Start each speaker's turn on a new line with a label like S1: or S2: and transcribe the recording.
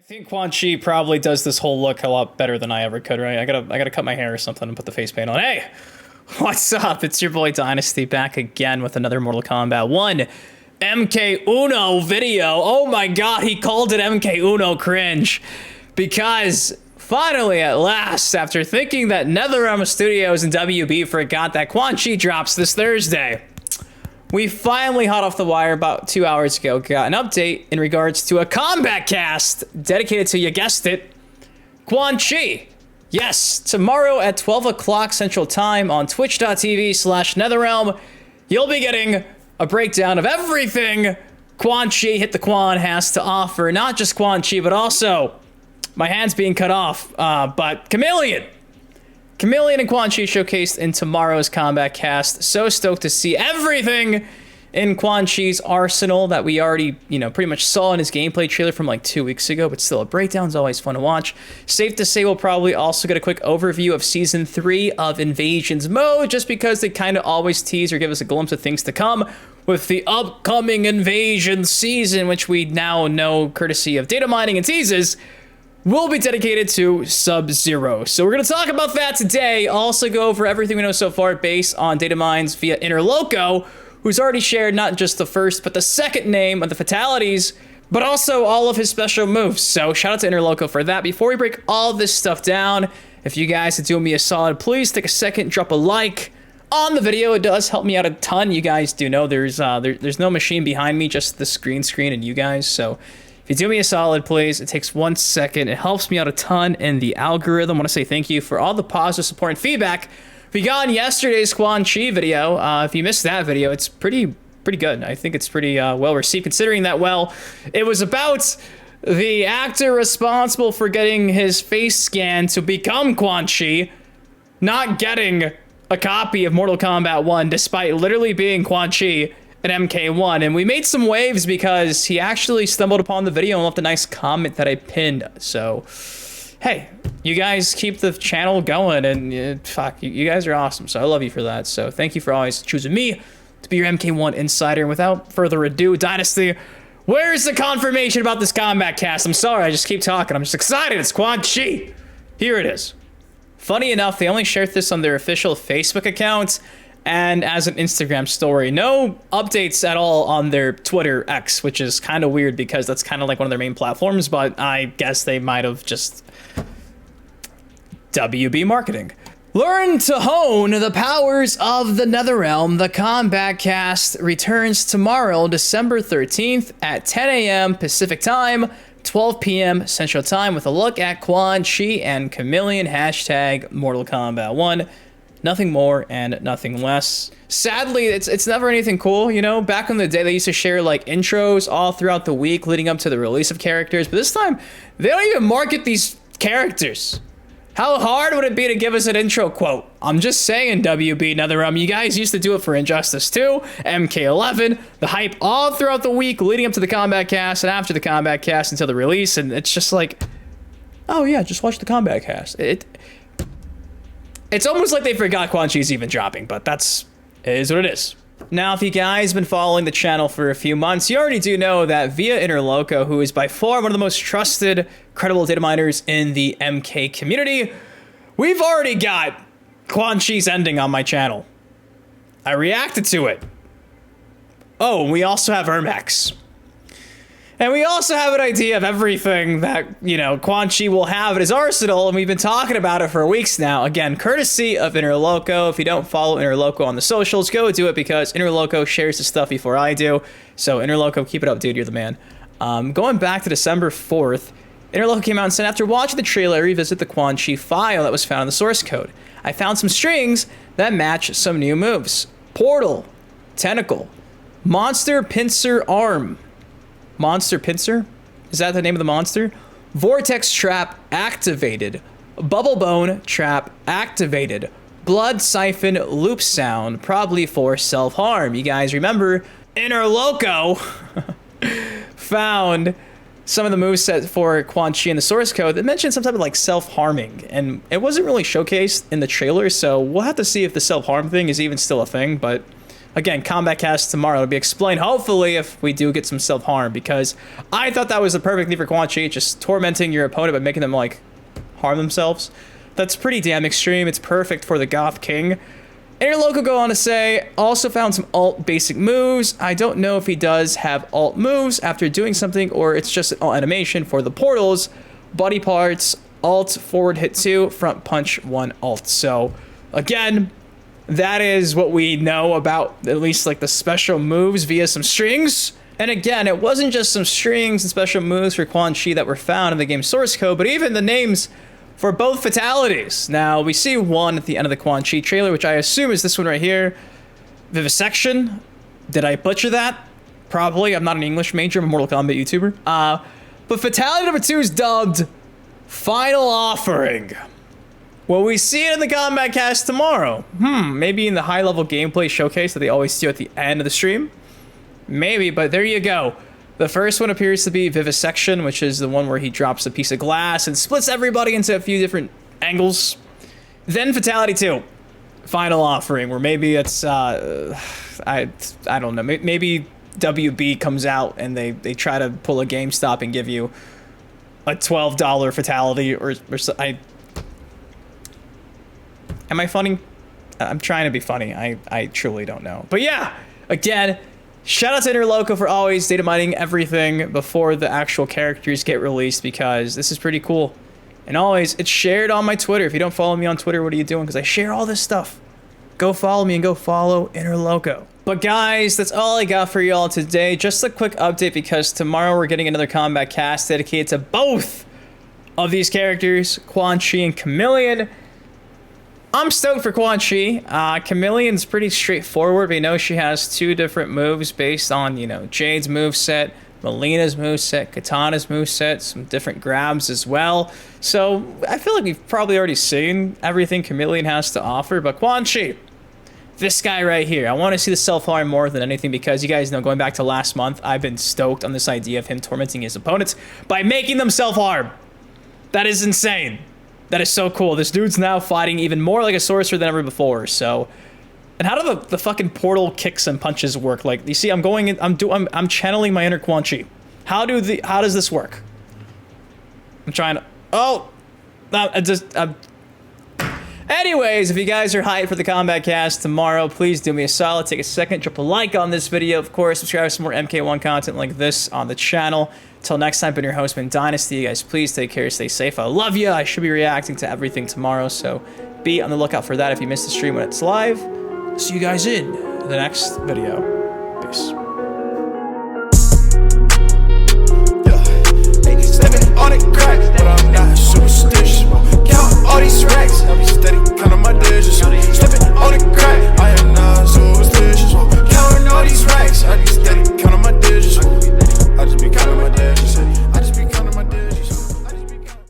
S1: think Quan Chi probably does this whole look a lot better than I ever could, right? I gotta cut my hair or something and put the face paint on. Hey, what's up? It's your boy Dynasty back again with another Mortal Kombat 1 MK Uno video. Oh my god, he called it MK Uno cringe. Because finally, at last, after thinking that NetherRealm Studios and WB forgot that Quan Chi drops this Thursday, we finally, hot off the wire about 2 hours ago, got an update in regards to a combat cast dedicated to, you guessed it, Quan Chi. Yes, tomorrow at 12 o'clock Central Time on twitch.tv/NetherRealm, you'll be getting a breakdown of everything Quan Chi Hit the Quan has to offer. Not just Quan Chi, but also, my hand's being cut off, but Chameleon. Chameleon and Quan Chi showcased in tomorrow's combat cast. So stoked to see everything in Quan Chi's arsenal that we already, pretty much saw in his gameplay trailer from like 2 weeks ago, but still, a breakdown's always fun to watch. Safe to say we'll probably also get a quick overview of Season 3 of Invasions Mode, just because they kind of always tease or give us a glimpse of things to come with the upcoming Invasion season, which we now know, courtesy of data mining and teases, will be dedicated to Sub-Zero. So we're going to talk about that today. Also go over everything we know so far based on data mines via Interloko, who's already shared not just the first, but the second name of the Fatalities, but also all of his special moves. So shout out to Interloko for that. Before we break all this stuff down, if you guys are doing me a solid, please take a second, drop a like on the video. It does help me out a ton. You guys do know there's no machine behind me, just the green screen and you guys. So if you do me a solid, please, it takes 1 second. It helps me out a ton in the algorithm. I want to say thank you for all the positive support and feedback we got in yesterday's Quan Chi video. If you missed that video, it's pretty good. I think it's pretty well received, considering that, well, it was about the actor responsible for getting his face scanned to become Quan Chi not getting a copy of Mortal Kombat 1, despite literally being Quan Chi at MK1, and we made some waves because he actually stumbled upon the video and left a nice comment that I pinned. So, hey, you guys keep the channel going, and fuck, you guys are awesome, so I love you for that. So thank you for always choosing me to be your MK1 insider. And without further ado, Dynasty, where's the confirmation about this combat cast? I'm sorry, I just keep talking. I'm just excited. It's Quan Chi. Here it is. Funny enough, they only shared this on their official Facebook account and as an Instagram story. No updates at all on their Twitter X, which is kind of weird because that's kind of like one of their main platforms, but I guess they might have just WB marketing. Learn to hone the powers of the NetherRealm. The combat cast returns tomorrow, December 13th at 10 a.m. Pacific Time, 12 p.m. Central Time, with a look at Quan Chi and Chameleon, hashtag Mortal Kombat 1. Nothing more and nothing less. Sadly, it's never anything cool, Back in the day, they used to share like intros all throughout the week leading up to the release of characters, but this time, they don't even market these characters. How hard would it be to give us an intro quote? I'm just saying, WB NetherRealm, you guys used to do it for Injustice 2, MK11, the hype all throughout the week leading up to the combat cast and after the combat cast until the release, and it's just like, oh yeah, just watch the combat cast. It's almost like they forgot Quan Chi's even dropping, but it is what it is. Now, if you guys have been following the channel for a few months, you already do know that via Interloko, who is by far one of the most trusted, credible data miners in the MK community, we've already got Quan Chi's ending on my channel. I reacted to it. Oh, and we also have Ermax. And we also have an idea of everything that, Quan Chi will have at his arsenal, and we've been talking about it for weeks now. Again, courtesy of Interloko. If you don't follow Interloko on the socials, go do it, because Interloko shares the stuff before I do. So Interloko, keep it up, dude. You're the man. Going back to December 4th, Interloko came out and said, after watching the trailer, revisit the Quan Chi file that was found in the source code. I found some strings that match some new moves. Portal, Tentacle, Monster Pincer Arm. Monster Pincer? Is that the name of the monster? Vortex Trap activated. Bubble Bone Trap activated. Blood Siphon Loop Sound, probably for self-harm. You guys remember, Interloko found some of the moveset for Quan Chi in the source code that mentioned some type of like self-harming, and it wasn't really showcased in the trailer, so we'll have to see if the self-harm thing is even still a thing, but again, Combat Cast tomorrow. It'll be explained, hopefully, if we do get some self-harm, because I thought that was the perfect thing for Quan Chi, just tormenting your opponent by making them, like, harm themselves. That's pretty damn extreme. It's perfect for the Goth King. Interloko go on to say, also found some alt basic moves. I don't know if he does have alt moves after doing something, or it's just an alt animation for the portals. Body parts, alt, forward hit 2, front punch 1 alt. So, again, that is what we know about at least like the special moves via some strings. And again, it wasn't just some strings and special moves for Quan Chi that were found in the game source code, but even the names for both fatalities. Now, we see one at the end of the Quan Chi trailer, which I assume is this one right here. Vivisection. Did I butcher that? Probably. I'm not an English major. I'm a Mortal Kombat YouTuber. But fatality number 2 is dubbed Final Offering. Will we see it in the Combat Cast tomorrow? Maybe in the high-level gameplay showcase that they always do at the end of the stream? Maybe, but there you go. The first one appears to be Vivisection, which is the one where he drops a piece of glass and splits everybody into a few different angles. Then Fatality 2, Final Offering, where maybe it's, I don't know, maybe WB comes out and they try to pull a GameStop and give you a $12 Fatality or so. Am I funny? I'm trying to be funny. I truly don't know. But yeah, again, shout out to Interloko for always data mining everything before the actual characters get released, because this is pretty cool. And always, it's shared on my Twitter. If you don't follow me on Twitter, what are you doing? Because I share all this stuff. Go follow me and go follow Interloko. But guys, that's all I got for y'all today. Just a quick update, because tomorrow we're getting another Combat Cast dedicated to both of these characters, Quan Chi and Chameleon. I'm stoked for Quan Chi. Chameleon's pretty straightforward. We know she has 2 different moves based on, you know, Jade's moveset, Melina's moveset, Katana's moveset, some different grabs as well. So I feel like we've probably already seen everything Chameleon has to offer. But Quan Chi, this guy right here, I want to see the self-harm more than anything, because you guys know, going back to last month, I've been stoked on this idea of him tormenting his opponents by making them self-harm. That is insane. That is so cool. This dude's now fighting even more like a sorcerer than ever before. So, and how do the fucking portal kicks and punches work? Like, you see, I'm channeling my inner Quan Chi. How does this work? I'm trying to. Oh, anyways, if you guys are hyped for the Combat Cast tomorrow, please do me a solid. Take a second, drop a like on this video. Of course, subscribe for some more MK1 content like this on the channel. Till next time, been your host, Boon Dynasty. You guys, please take care, stay safe. I love you. I should be reacting to everything tomorrow, so be on the lookout for that if you missed the stream when it's live. See you guys in the next video. Peace.